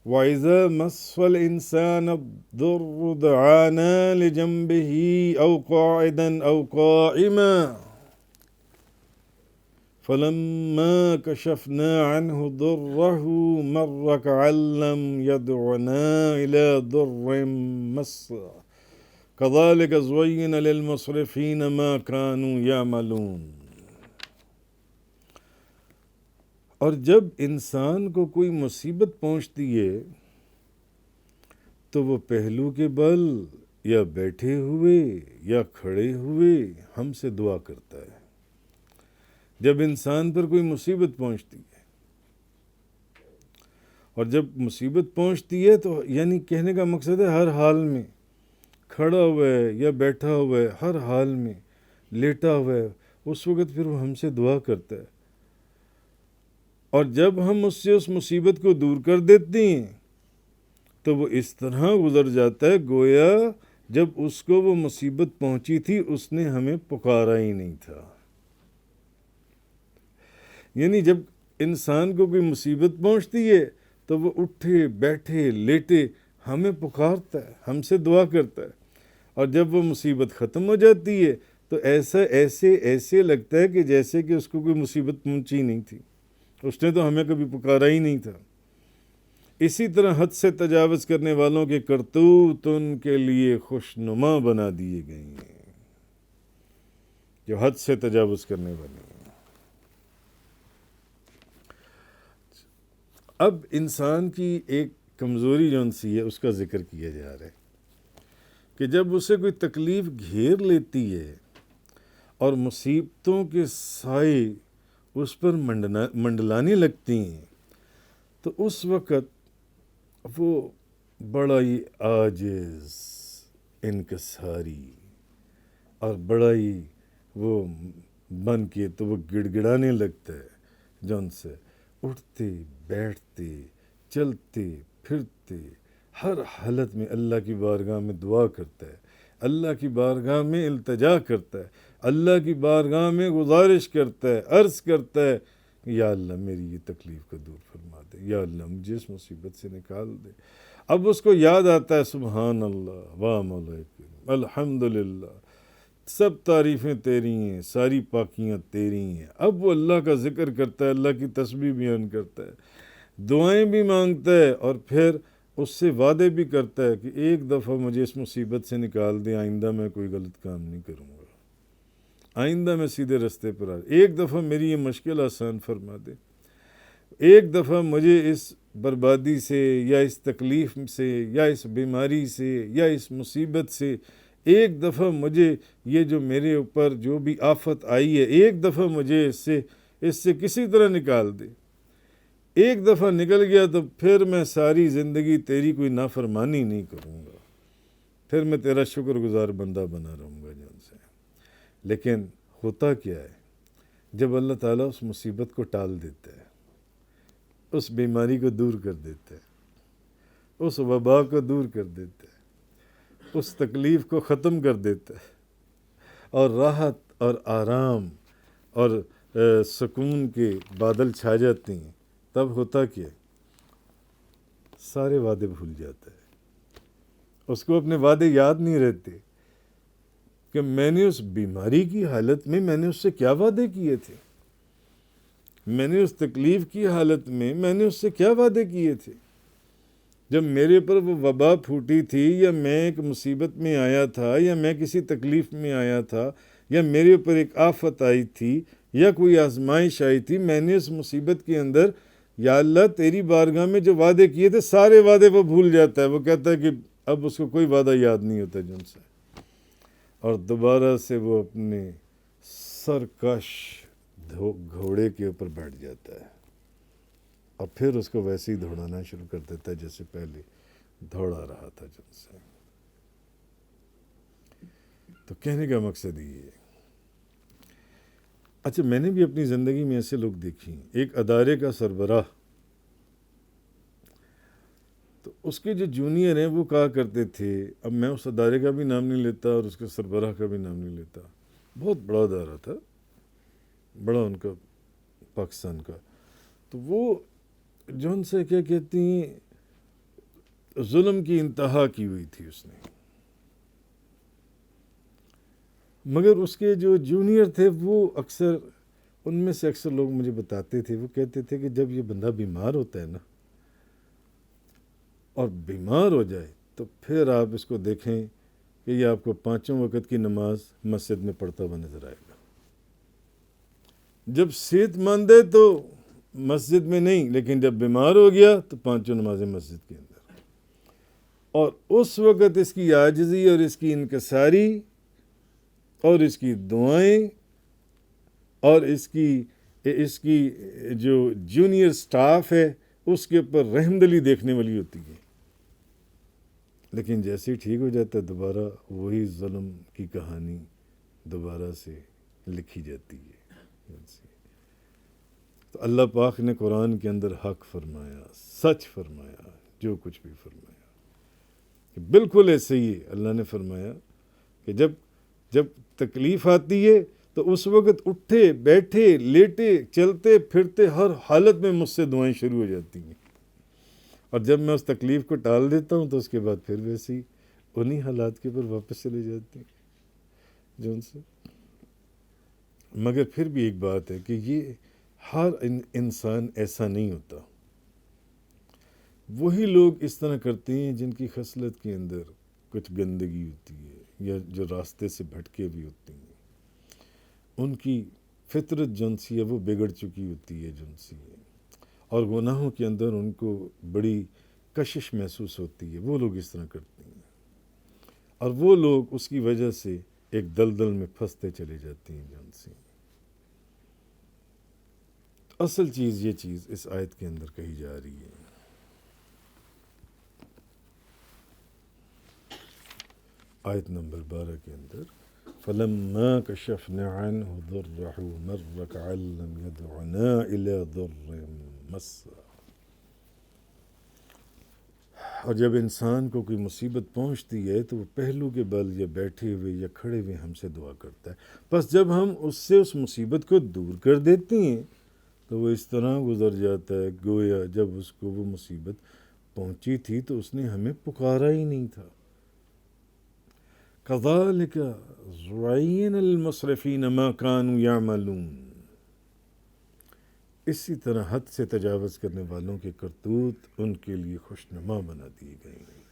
وَإِذَا مَسَّ الْإِنسَانَ الضُّرُّ دَعَانَا لِجَنبِهِ أَوْ قَاعِدًا أَوْ قَائِمًا فَلَمَّا كَشَفْنَا عَنْهُ ضُرَّهُ مَرَّ كَأَن لَّمْ يَدْعُنَا إِلَى ضُرٍّ مَّسَّهُ كَذَلِكَ زُيِّنَ لِلْمُسْرِفِينَ مَا كَانُوا يَعْمَلُونَ۔ اور جب انسان کو کوئی مصیبت پہنچتی ہے تو وہ پہلو کے بل یا بیٹھے ہوئے یا کھڑے ہوئے ہم سے دعا کرتا ہے۔ جب انسان پر کوئی مصیبت پہنچتی ہے، اور جب مصیبت پہنچتی ہے تو یعنی کہنے کا مقصد ہے ہر حال میں، کھڑا ہوا ہے یا بیٹھا ہوا ہے، ہر حال میں لیٹا ہوا ہے، اس وقت پھر وہ ہم سے دعا کرتا ہے۔ اور جب ہم اس سے اس مصیبت کو دور کر دیتے ہیں تو وہ اس طرح گزر جاتا ہے گویا جب اس کو وہ مصیبت پہنچی تھی اس نے ہمیں پکارا ہی نہیں تھا۔ یعنی جب انسان کو کوئی مصیبت پہنچتی ہے تو وہ اٹھے بیٹھے لیٹے ہمیں پکارتا ہے، ہم سے دعا کرتا ہے، اور جب وہ مصیبت ختم ہو جاتی ہے تو ایسے لگتا ہے کہ جیسے کہ اس کو کوئی مصیبت پہنچی نہیں تھی، اس نے تو ہمیں کبھی پکارا ہی نہیں تھا۔ اسی طرح حد سے تجاوز کرنے والوں کے کرتوت ان کے لیے خوشنما بنا دیے گئے ہیں، جو حد سے تجاوز کرنے والے ہیں۔ اب انسان کی ایک کمزوری جون سی ہے اس کا ذکر کیا جا رہا ہے کہ جب اسے کوئی تکلیف گھیر لیتی ہے اور مصیبتوں کے سائے اس پر منڈلانے لگتی ہیں تو اس وقت وہ بڑا ہی عاجز، انکساری اور بڑا ہی وہ بن کے تو وہ گڑ گڑانے لگتا ہے، جون سے اٹھتے بیٹھتے چلتے پھرتے ہر حالت میں اللہ کی بارگاہ میں دعا کرتا ہے، اللہ کی بارگاہ میں التجا کرتا ہے، اللہ کی بارگاہ میں گزارش کرتا ہے، عرض کرتا ہے یا اللہ میری یہ تکلیف کو دور فرما دے، یا اللہ مجھے اس مصیبت سے نکال دے۔ اب اس کو یاد آتا ہے سبحان اللہ و ملائکہ الحمدللہ، سب تعریفیں تیری ہیں، ساری پاکیاں تیری ہیں۔ اب وہ اللہ کا ذکر کرتا ہے، اللہ کی تسبیح بیان کرتا ہے، دعائیں بھی مانگتا ہے، اور پھر اس سے وعدے بھی کرتا ہے کہ ایک دفعہ مجھے اس مصیبت سے نکال دے، آئندہ میں کوئی غلط کام نہیں کروں گا، آئندہ میں سیدھے رستے پر ایک دفعہ میری یہ مشکل آسان فرما دے، ایک دفعہ مجھے اس بربادی سے یا اس تکلیف سے یا اس بیماری سے یا اس مصیبت سے ایک دفعہ مجھے یہ جو میرے اوپر جو بھی آفت آئی ہے ایک دفعہ مجھے اس سے کسی طرح نکال دے۔ ایک دفعہ نکل گیا تو پھر میں ساری زندگی تیری کوئی نافرمانی نہیں کروں گا، پھر میں تیرا شکر گزار بندہ بنا رہوں گا جان سے۔ لیکن ہوتا کیا ہے جب اللہ تعالیٰ اس مصیبت کو ٹال دیتا ہے، اس بیماری کو دور کر دیتا ہے، اس وبا کو دور کر دیتا ہے، اس تکلیف کو ختم کر دیتا ہے، اور راحت اور آرام اور سکون کے بادل چھا جاتے ہیں، تب ہوتا کیا سارے وعدے بھول جاتا ہے، اس کو اپنے وعدے یاد نہیں رہتے کہ میں نے اس بیماری کی حالت میں میں نے اس سے کیا وعدے کیے تھے، میں نے اس تکلیف کی حالت میں نے اس سے کیا وعدے کیے تھے، جب میرے پر وہ وبا پھوٹی تھی یا میں ایک مصیبت میں آیا تھا یا میں کسی تکلیف میں آیا تھا یا میرے اوپر ایک آفت آئی تھی یا کوئی آزمائش آئی تھی، میں نے اس مصیبت کے اندر یا اللہ تیری بارگاہ میں جو وعدے کیے تھے سارے وعدے وہ بھول جاتا ہے، وہ کہتا ہے کہ اب اس کو کوئی وعدہ یاد نہیں ہوتا جن سے، اور دوبارہ سے وہ اپنے سرکش گھوڑے کے اوپر بیٹھ جاتا ہے، اور پھر اس کو ویسے ہی دوڑانا شروع کر دیتا ہے جیسے پہلے دوڑا رہا تھا جن سے۔ تو کہنے کا مقصد یہ ہے، اچھا میں نے بھی اپنی زندگی میں ایسے لوگ دیکھے ہیں، ایک ادارے کا سربراہ، تو اس کے جو جونیئر ہیں وہ کہا کرتے تھے، اب میں اس ادارے کا بھی نام نہیں لیتا اور اس کے سربراہ کا بھی نام نہیں لیتا، بہت بڑا ادارہ تھا، بڑا ان کا پاکستان کا، تو وہ جو ان سے کیا کہتی ہیں ظلم کی انتہا کی ہوئی تھی اس نے، مگر اس کے جو جونیئر تھے وہ اکثر، ان میں سے اکثر لوگ مجھے بتاتے تھے، وہ کہتے تھے کہ جب یہ بندہ بیمار ہوتا ہے نا اور بیمار ہو جائے تو پھر آپ اس کو دیکھیں کہ یہ آپ کو 5 وقت کی نماز مسجد میں پڑھتا ہوا نظر آئے گا. جب صحت مند ہے تو مسجد میں نہیں، لیکن جب بیمار ہو گیا تو 5 نمازیں مسجد کے اندر. اور اس وقت اس کی عاجزی اور اس کی انکساری اور اس کی دعائیں اور اس کی جو جونیئر سٹاف ہے اس کے اوپر رحمدلی دیکھنے والی ہوتی ہے. لیکن جیسے ہی ٹھیک ہو جاتا ہے دوبارہ وہی ظلم کی کہانی دوبارہ سے لکھی جاتی ہے. تو اللہ پاک نے قرآن کے اندر حق فرمایا، سچ فرمایا، جو کچھ بھی فرمایا بالکل ایسے ہی اللہ نے فرمایا کہ جب تکلیف آتی ہے تو اس وقت اٹھے بیٹھے لیٹے چلتے پھرتے ہر حالت میں مجھ سے دعائیں شروع ہو جاتی ہیں، اور جب میں اس تکلیف کو ٹال دیتا ہوں تو اس کے بعد پھر ویسے ہی انہی حالات کے اوپر واپس چلے جاتے ہیں جو ان سے. مگر پھر بھی ایک بات ہے کہ یہ ہر انسان ایسا نہیں ہوتا. وہی لوگ اس طرح کرتے ہیں جن کی خصلت کے اندر کچھ گندگی ہوتی ہے یا جو راستے سے بھٹکے بھی ہوتے ہیں، ان کی فطرت جن سی ہے وہ بگڑ چکی ہوتی ہے جن سی ہے، اور گناہوں کے اندر ان کو بڑی کشش محسوس ہوتی ہے. وہ لوگ اس طرح کرتے ہیں اور وہ لوگ اس کی وجہ سے ایک دلدل میں پھنستے چلے جاتے ہیں جن سے. اصل چیز یہ چیز اس آیت کے اندر کہی جا رہی ہے. آیت نمبر 12 کے اندر فَلَمَّا كَشَفْنَا عَنْهُ ضُرَّهُ مَرَّ كَأَن لَّمْ يَدْعُنَا إِلَىٰ ضُرٍّ مَّسَّهُ. اور جب انسان کو کوئی مصیبت پہنچتی ہے تو وہ پہلو کے بل یا بیٹھے ہوئے یا کھڑے ہوئے ہم سے دعا کرتا ہے. بس جب ہم اس سے اس مصیبت کو دور کر دیتے ہیں تو وہ اس طرح گزر جاتا ہے گویا جب اس کو وہ مصیبت پہنچی تھی تو اس نے ہمیں پکارا ہی نہیں تھا. كَذَلِكَ زُعِّنَ لِلْمُسْرِفِينَ مَا كَانُوا يَعْمَلُونَ. اسی طرح حد سے تجاوز کرنے والوں کے کرتوت ان کے لیے خوشنما بنا دیے گئے ہیں.